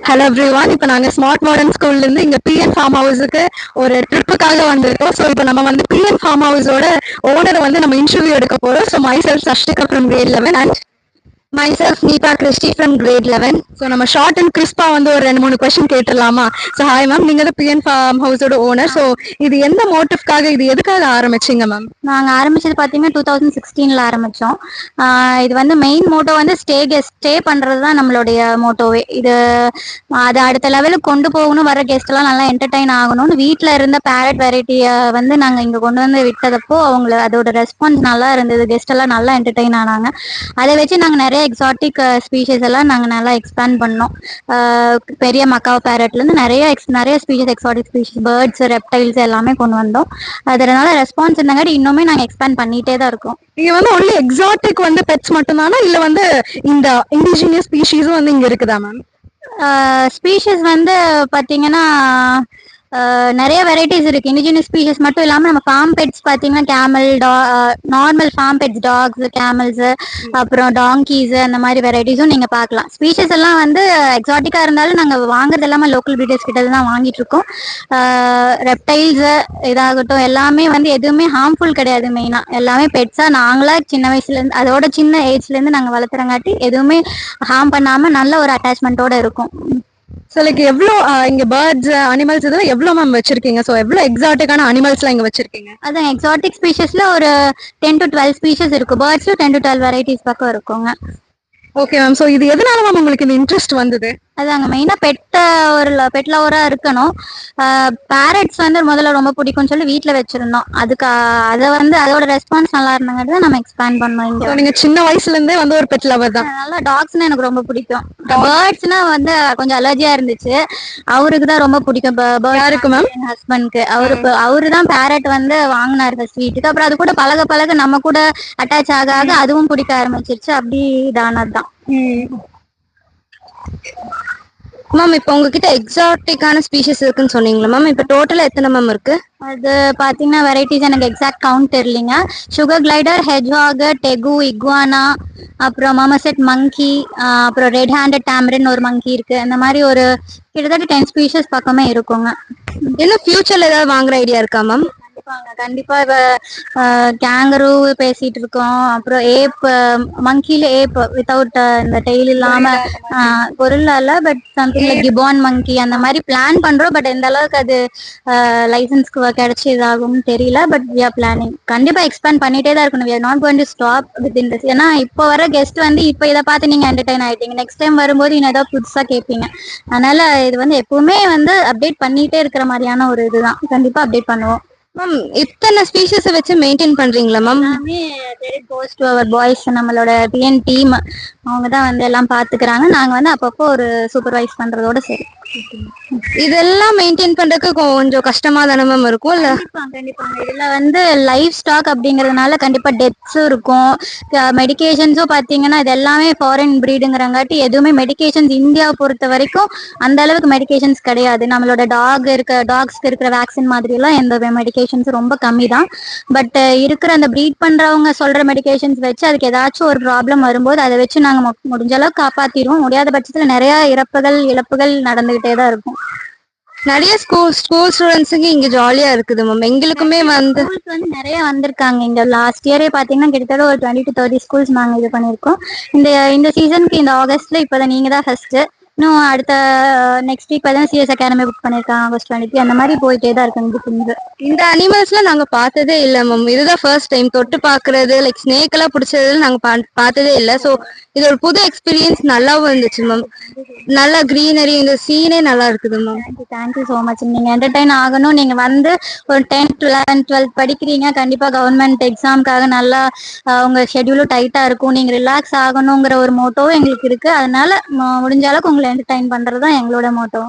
Hello everyone. இப்போ நாங்கள் smart modern ஸ்கூல்லேருந்து இங்கே பிஎன் ஃபார்ம் ஹவுஸுக்கு ஒரு ட்ரிப்புக்காக வந்திருக்கோம். ஸோ இப்போ நம்ம வந்து பிஎன் ஃபார்ம் ஹவுஸோட ஓனரை வந்து நம்ம இன்டர்வியூ எடுக்க போகிறோம். So myself Sashtika from grade 11 and myself Neepa Christy from grade 11. So நம்ம ஷார்ட் அண்ட் கிறிஸ்பா வந்து ஒரு 2-3 கொஸ்டின் கேட்டுடலாமா? ஸோ ஹாய் மேம், நீங்கள் தான் பிஎன் ஃபார்ம் ஹவுஸோட ஓனர். ஸோ இது எந்த மோட்டிவ்காக, இது எதுக்காக ஆரம்பிச்சிங்க மேம்? நாங்கள் ஆரம்பிச்சது பார்த்தீங்கன்னா 2016 ஆரம்பித்தோம். இது வந்து மெயின் மோட்டோ வந்து ஸ்டே பண்ணுறது தான் நம்மளுடைய மோட்டோவே. இது அதை அடுத்த லெவலுக்கு கொண்டு போகணும், வர கெஸ்ட்லாம் நல்லா என்டர்டைன் ஆகணும்னு வீட்டில் இருந்த பேரட் வெரைட்டியை வந்து நாங்கள் இங்கே கொண்டு வந்து விட்டதப்போ அதோட ரெஸ்பான்ஸ் நல்லா இருந்தது. கெஸ்ட் எல்லாம் நல்லா என்டர்டைன் ஆனாங்க. அதை வச்சு நாங்கள் நிறைய எக்ஸாட்டிக் ஸ்பீஷஸ் எல்லாம் நாங்கள் நல்லா எக்ஸ்பேண்ட் பண்ணோம். பெரிய மக்காவ் பேரட்லேருந்து நிறைய species, exotic species, birds, reptiles எல்லாமே கொண்டு வந்தோம். அதனால ரெஸ்பான்ஸ் இருந்தங்காட்டி இன்னுமே நாங்கள் எக்ஸ்பேண்ட் பண்ணிட்டே தான் இருக்கோம். இங்க வந்து ஒன்லி எக்ஸாட்டிக் வந்து பெட்ஸ் மட்டும்தானா, இல்ல வந்து இந்த இண்டிஜினியஸ் ஸ்பீஷீஸும் வந்து இங்க இருக்குதா மேம்? ஸ்பீஷஸ் வந்து பார்த்தீங்கன்னா நிறைய வெரைட்டிஸ் இருக்கு. இண்டிஜினியஸ் ஸ்பீஷஸ் மட்டும் இல்லாமல் நம்ம ஃபார்ம் பெட்ஸ் பார்த்தீங்கன்னா camel, normal farm pets, dogs, camels, அப்புறம் டாங்கீஸ், அந்த மாதிரி வெரைட்டிஸும் நீங்கள் பார்க்கலாம். ஸ்பீஷஸ் எல்லாம் வந்து எக்ஸாட்டிக்காக இருந்தாலும் நாங்கள் வாங்குறது எல்லாமே லோக்கல் பிரீடர்ஸ் கிட்ட தான் வாங்கிட்டு இருக்கோம். ரெப்டைல்ஸ் இதாகட்டும் எல்லாமே வந்து எதுவுமே ஹார்ம்ஃபுல் கிடையாது. மெயினாக எல்லாமே பெட்ஸாக நாங்களா சின்ன வயசுலேருந்து, அதோட சின்ன ஏஜ்லேருந்து நாங்கள் வளர்த்துறங்காட்டி எதுவுமே ஹார்ம் பண்ணாமல் நல்ல ஒரு அட்டாச்மெண்ட்டோட இருக்கும். ஸோ லைக் எவ்வளோ இங்க பேர்ட்ஸ், அனிமல்ஸ் இதெல்லாம் எவ்வளோ மேம் வச்சிருக்கீங்க? ஸோ எவ்வளோ எக்ஸாட்டிக்கான அனிமல்ஸ்லாம் இங்க வச்சிருக்கீங்க? அதான் எக்ஸாட்டிக் ஸ்பீஷஸ்ல ஒரு 10 to 12 ஸ்பீஷஸ் இருக்கு. பேர்ட்ஸ்ல 10 to 12 வெரைட்டிஸ் பக்கம் இருக்குங்க. Okay ma'am. ஸோ இது எதனால மேம் உங்களுக்கு இந்த இன்ட்ரெஸ்ட் வந்தது? அதாங்க மெயினாக பெட் லவராக இருக்கணும். பேரட்ஸ் வந்து முதல்ல ரொம்ப பிடிக்கும்னு சொல்லி வீட்டில் வச்சிருந்தோம். அதை வந்து அதோட ரெஸ்பான்ஸ் நல்லா இருந்தாங்க தான் நம்ம எக்ஸ்பேண்ட் பண்ணோம். இங்கே நீங்க சின்ன வயசுல இருந்தே வந்து ஒரு பெட் லவர் தான். நல்லா டாக்ஸ்னா எனக்கு ரொம்ப பிடிக்கும். பேர்ட்ஸ்னா வந்து கொஞ்சம் அலர்ஜியா இருந்துச்சு. அவருக்கு தான் ரொம்ப பிடிக்கும். யாருக்கு மேம்? என் ஹஸ்பண்ட்க்கு. அவரு தான் பேரட் வந்து வாங்கினாரு ஃபர்ஸ்ட் வீட்டுக்கு. அப்புறம் அது கூட பழக நம்ம கூட அட்டாச் ஆக அதுவும் பிடிக்க ஆரம்பிச்சிருச்சு. அப்படி இதானதுதான். மேம் இப்போ உங்ககிட்ட எக்ஸாட்டிக்கான ஸ்பீஷஸ் இருக்குன்னு சொன்னீங்களா மேம்? இப்போ டோட்டலா எத்தனை மேம் இருக்கு? அது பார்த்தீங்கன்னா வெரைட்டிஸ் எனக்கு எக்ஸாக்ட் கவுண்ட் தெரியலிங்க. Sugar glider, hedgehog, degu, iguana, அப்புறம் மாமசெட் மங்கி, அப்புறம் ரெட் ஹேண்டட் டேமரின் ஒரு மங்கி இருக்கு. அந்த மாதிரி ஒரு கிட்டத்தட்ட 10 ஸ்பீஷஸ் பக்கமே இருக்குங்க. இன்னும் ஃபியூச்சர்ல ஏதாவது வாங்குற ஐடியா இருக்கா மேம்? கண்டிப்பா இப்ப கேங்கரு பேசிட்டு இருக்கோம். அப்புறம் ஏப், மங்கில ஏப் வித்தவுட் இந்த டெய்ல் இல்லாம பொருள் இல்ல, பட் சம்திங் லைக் கிபான் மங்கி அந்த மாதிரி பிளான் பண்றோம். பட் எந்த அளவுக்கு அது லைசன்ஸ்க்கு கிடைச்சி இதாகும்னு தெரியல. But we are planning. கண்டிப்பா எக்ஸ்பேண்ட் பண்ணிட்டே தான் இருக்கணும். We are not going to stop with in. ஏன்னா இப்போ வர கெஸ்ட் வந்து இப்போ இதை பார்த்து நீங்க என்டர்டைன் ஆயிட்டீங்க, நெக்ஸ்ட் டைம் வரும்போது இன்னும் ஏதாவது புதுசா கேட்பீங்க. அதனால இது வந்து எப்பவுமே வந்து அப்டேட் பண்ணிட்டே இருக்கிற மாதிரியான ஒரு இதுதான். கண்டிப்பா அப்டேட் பண்ணுவோம். மேம் இத்தனை ஸ்பீஷஸ் வச்சு மெயின்டைன் பண்றீங்களா ma'am? Goes to our boys, நம்மளோட டிஎன் டீம், அவங்க தான் வந்து எல்லாம் பாத்துக்கிறாங்க. நாங்க வந்து அப்பப்போ ஒரு சூப்பர்வைஸ் பண்றதோட சரி. இதெல்லாம் மெயின்டைன் பண்றதுக்கு கொஞ்சம் கஷ்டமா தானே மேம் இருக்கும்? இல்ல கண்டிப்பா இதுல வந்து லைஃப் ஸ்டாக் அப்படிங்கறதுனால கண்டிப்பா டெத்ஸும் இருக்கும். மெடிகேஷன்ஸும் பாத்தீங்கன்னா இது எல்லாமே ஃபாரின் பிரீடுங்கிறங்காட்டி எதுவுமே மெடிகேஷன்ஸ் இந்தியாவை பொறுத்த வரைக்கும் அந்த அளவுக்கு மெடிகேஷன்ஸ் கிடையாது. நம்மளோட டாக்ஸ்க்கு இருக்கிற வேக்சின் மாதிரி எல்லாம் எந்த மெடிகேஷன்ஸ் ரொம்ப கம்மி தான். பட் இருக்கிற அந்த ப்ரீட் பண்றவங்க சொல்ற மெடிகேஷன்ஸ் வச்சு அதுக்கு ஏதாச்சும் ஒரு ப்ராப்ளம் வரும்போது அதை வச்சு நாங்க முடிஞ்ச அளவுக்கு காப்பாத்திடுவோம். முடியாத பட்சத்துல நிறைய இழப்புகள் நடந்துகிட்டே தான் இருக்கும். நிறைய ஸ்கூல் ஸ்டூடெண்ட்ஸுக்கு இங்க ஜாலியா இருக்குது மேம். எங்களுக்குமே வந்து நிறைய வந்திருக்காங்க. இங்க லாஸ்ட் இயரே பாத்தீங்கன்னா கிட்டத்தட்ட ஒரு 20 to 30 ஸ்கூல்ஸ் நாங்க இது பண்ணிருக்கோம். இந்த சீசனுக்கு இந்த ஆகஸ்ட்ல இப்பதான் நீங்க தான் ஃபர்ஸ்ட். இன்னும் அடுத்த நெக்ஸ்ட் வீக் பார்த்தா சிஎஸ் அகாடமி புக் பண்ணிருக்காங்க ஆகஸ்ட் 20. அந்த மாதிரி போயிட்டே தான் இருக்கு. இந்த அனிமல்ஸ்லாம் நாங்க பார்த்ததே இல்லை மேம். இதுதான் ஃபர்ஸ்ட் டைம் தொட்டு பாக்குறது. லைக் ஸ்னேக் எல்லாம் பிடிச்சது நாங்க பார்த்ததே இல்லை. ஸோ இது ஒரு புது எக்ஸ்பீரியன்ஸ், நல்லாவும் இருந்துச்சு மேம். நல்லா கிரீனரி, இந்த சீனே நல்லா இருக்குது மேம். Thank you so much. நீங்க என்டர்டைன் ஆகணும். நீங்க வந்து ஒரு 10th 11th 12th படிக்கிறீங்க, கண்டிப்பா கவர்மெண்ட் எக்ஸாமுக்காக நல்லா உங்க ஷெட்யூலும் டைட்டா இருக்கும். நீங்க ரிலாக்ஸ் ஆகணுங்கிற ஒரு மோட்டோவும் எங்களுக்கு இருக்கு. அதனால முடிஞ்ச அளவுக்கு உங்களை என்டர்டைன் பண்றதுதான் எங்களோட மோட்டோ.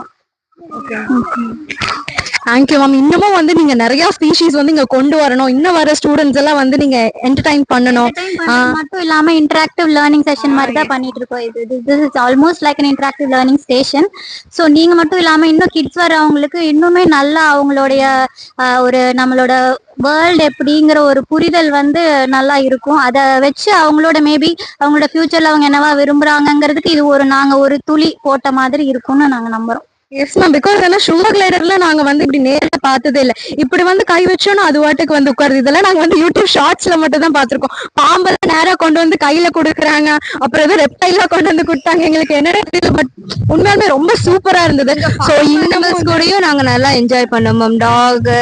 Thank you ma'am. இன்னமும் வந்து நீங்க நிறைய ஸ்பீஷீஸ் வந்து இங்க கொண்டு வரணும், இன்னும் வர ஸ்டூடெண்ட்ஸ் எல்லாம் வந்து நீங்க என்டர்டைன் பண்ணணும். மட்டும் இல்லாம இன்டராக்டிவ் லேர்னிங் செஷன் மாதிரி தான் பண்ணிட்டு இருக்கோம். this is almost like an interactive learning station. So நீங்க மட்டும் இல்லாம இன்னும் கிட்ஸ் வரவங்களுக்கு இன்னுமே நல்லா அவங்களுடைய ஒரு நம்மளோட வேர்ல்டு எப்படிங்கிற ஒரு புரிதல் வந்து நல்லா இருக்கும். அதை வச்சு அவங்களோட மேபி அவங்களோட ஃபியூச்சர்ல அவங்க என்னவா விரும்புறாங்கிறதுக்கு இது நாங்க ஒரு துளி போட்ட மாதிரி இருக்கும்னு நாங்க நம்புறோம். Yes ma'am. பிகாஸ் ஏன்னா சுகர் கிளைடர்ல நாங்க வந்து இப்படி நேரில் பார்த்ததே இல்லை. இப்படி வந்து கை வச்சோன்னா அது வாட்டுக்கு வந்து உட்காருது. இதெல்லாம் நாங்க வந்து யூடியூப் ஷார்ட்ஸ்ல மட்டும் தான் பார்த்திருக்கோம். பாம்பெல்லாம் நேரா கொண்டு வந்து கையில கொடுக்குறாங்க, அப்புறம் ஏதோ ரெப்டைலாம் கொண்டு வந்து கொடுத்தாங்க. எங்களுக்கு என்னடா தெரியல, பட் உண்மையாலுமே ரொம்ப சூப்பரா இருந்தது. ஸோ இந்த கூடயும் நாங்க நல்லா என்ஜாய் பண்ணோம் மேம். டாக்,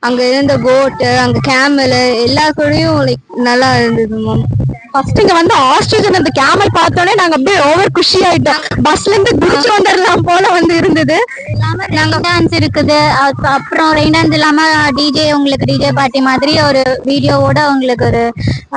அங்க இருந்த கோட்டு, அங்க கேமல், எல்லா கூடயும் லைக் நல்லா இருந்தது மேம். ஃபர்ஸ்ட் இங்க வந்து ஆஸ்ட்ரிச் அந்த கேமல் பார்த்தோன்னே நாங்க அப்படியே ஓவர் குஷி ஆயிட்டோம். பஸ்ல இருந்து குதிச்சு வந்துடலாம் போல வந்து இருந்தது. நாங்க டான்ஸ் இருக்குது, அப்புறம் ரெயின் டான்ஸ் இல்லாம டிஜே, உங்களுக்கு டிஜே பார்ட்டி மாதிரி ஒரு வீடியோவோட உங்களுக்கு ஒரு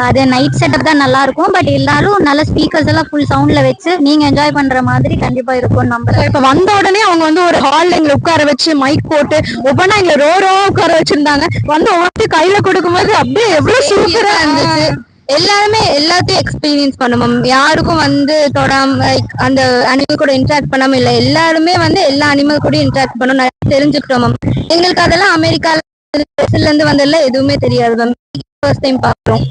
அது நைட் செட்டப் தான் நல்லா இருக்கும். பட் எல்லாரும் நல்ல ஸ்பீக்கர்ஸ் எல்லாம் ஃபுல் சவுண்ட்ல வச்சு நீங்க என்ஜாய் பண்ற மாதிரி கண்டிப்பா இருக்கும் நம்புறேன். இப்ப வந்த உடனே அவங்க வந்து ஒரு ஹால்ல எங்களை உட்கார வச்சு மைக் போட்டு ஒவ்வொன்னா எங்களை ரோ உட்கார வச்சிருந்தாங்க. வந்து ஒவ்வொரு கையில கொடுக்கும்போது அப்படியே எவ்வளவு சூப்பரா இருந்துச்சு. எல்லாருமே எல்லாத்தையும் எக்ஸ்பீரியன்ஸ் பண்ணுவோம். யாருக்கும் வந்து தொடாம அந்த அனிமல் கூட இன்டராக்ட் பண்ணாம இல்லை. எல்லாருமே வந்து எல்லா அனிமல் கூட இன்டராக்ட் பண்ணோம், நிறைய தெரிஞ்சுக்கிட்டோம் மேம். எங்களுக்கு அதெல்லாம் அமெரிக்கால இருந்து வந்ததுல எதுவுமே தெரியாது மேம். ஃபர்ஸ்ட் டைம் பாக்குறோம்.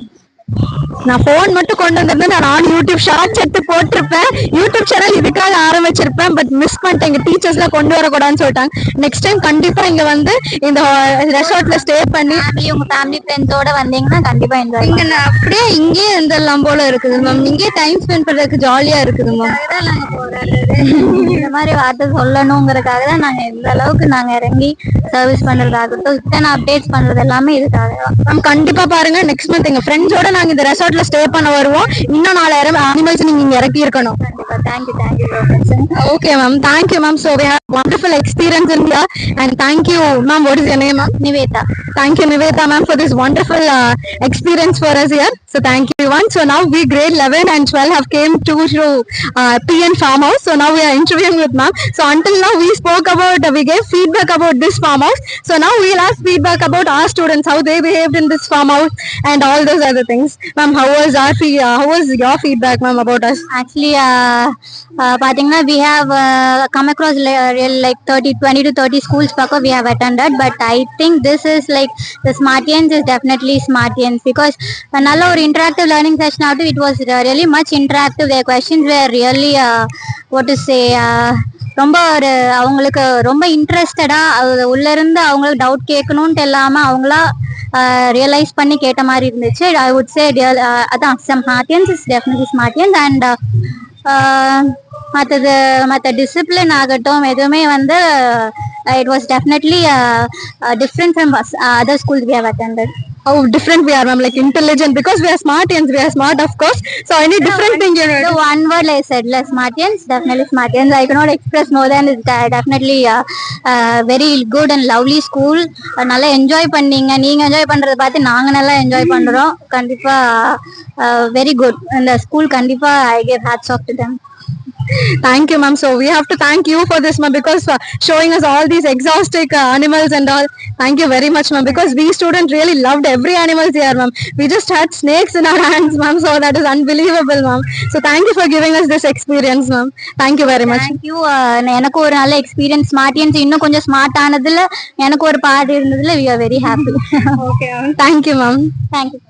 நான் போன் மட்டும் கொண்டு வந்திருந்தேன். நான் யூடியூப் ஷார்ட்ஸ் எடுத்து போட்டிருப்பேன். யூடியூப் சேனல் இதுக்காக ஆரம்பிச்சிருப்பேன். பட் மிஸ் பண்ணிட்டேன். எங்க டீச்சர்ஸ் எல்லாம் கொண்டு வரக்கூடாதுன்னு சொல்லிட்டாங்க. நெக்ஸ்ட் டைம் கண்டிப்பா இங்க வந்து இந்த ரெசார்ட்ல ஸ்டே பண்ணி உங்க ஃபேமிலி ஃப்ரெண்ட்ஸோட வந்தீங்கன்னா கண்டிப்பா என்ஜாய் இங்க அப்படியே இங்கேயே இருந்தெல்லாம் போல இருக்குது மேம். இங்கே டைம் ஸ்பெண்ட் பண்றதுக்கு ஜாலியா இருக்குது மேம். இந்த மாதிரி வார்த்தை சொல்லணுங்கிறதுக்காக தான் நாங்க எந்த அளவுக்கு நாங்க இறங்கி சர்வீஸ் பண்றதாகட்டும், இத்தனை அப்டேட்ஸ் பண்றது எல்லாமே இதுக்காக தான் மேம். கண்டிப்பா பாருங்க, நெக்ஸ்ட் மந்த் எங்க ஃப்ரெண்ட்ஸோட நாங்க இந்த ரெசார்ட்ல ஸ்டே பண்ண வருவோம். இன்னும் 4000 அனிமல்ஸ் நீங்க இங்க இறக்கி இருக்கணும். Thank you. Okay ma'am, thank you ma'am. So we have wonderful experience in here, and thank you ma'am. What is your name ma'am? Niveta. Thank you Niveta ma'am for this wonderful experience for us here. So thank you everyone. So now we grade 11 and 12 have came to PN farmhouse. So now we are interviewing with ma'am. So until now we spoke about we gave feedback about this farmhouse. So now we'll ask feedback about our students, how they behaved in this farmhouse and all those other things. Ma'am, how was your feedback ma'am about us? Actually பாத்தீங்கன்னா we have come across like 20 to 30 schools பக்கம் we have attended, but I think this is like the Smartians is definitely Smartians because நல்ல ஒரு interactive learning session ஆகட்டும். It was really much interactive. Their questions were really what to say ரொம்ப ஒரு அவங்களுக்கு ரொம்ப இன்ட்ரெஸ்டடா உள்ள இருந்து அவங்களுக்கு டவுட் கேட்கணும்ட்டு இல்லாம அவங்களா ரியலைஸ் பண்ணி கேட்ட மாதிரி இருந்துச்சு. I would say அதான் Smartians is definitely Smartians. And மற்ற டிசிப்ளின் ஆகட்டும் எதுவுமே வந்து it was definitely different from other schools we have attended. How different we are ma'am, like intelligent because we are Smartians. We are smart of course. So any different thing you know? The one word I said, less Smartians, definitely Smartians. I cannot express more than it's definitely very good and lovely school. நல்லா enjoy பண்ணீங்க. நீங்க enjoy பண்றத பார்த்து நாங்க நல்லா enjoy பண்றோம். கண்டிப்பா very good. இந்த ஸ்கூல் கண்டிப்பா I give hats off to them. Thank you ma'am. So we have to thank you for this ma'am because showing us all these exotic animals and all. Thank you very much ma'am because we students really loved every animals here ma'am. We just had snakes in our hands ma'am, so that is unbelievable ma'am. So thank you for giving us this experience ma'am. Thank you very much. Thank you. எனக்கு ஒரு நல்ல experience. ஸ்மார்ட்டியன்ஸ் இன்னும் கொஞ்சம் smart ஆனதுல எனக்கு ஒரு part இருந்ததுல we are very happy. Okay ma'am. Thank you ma'am. Thank you.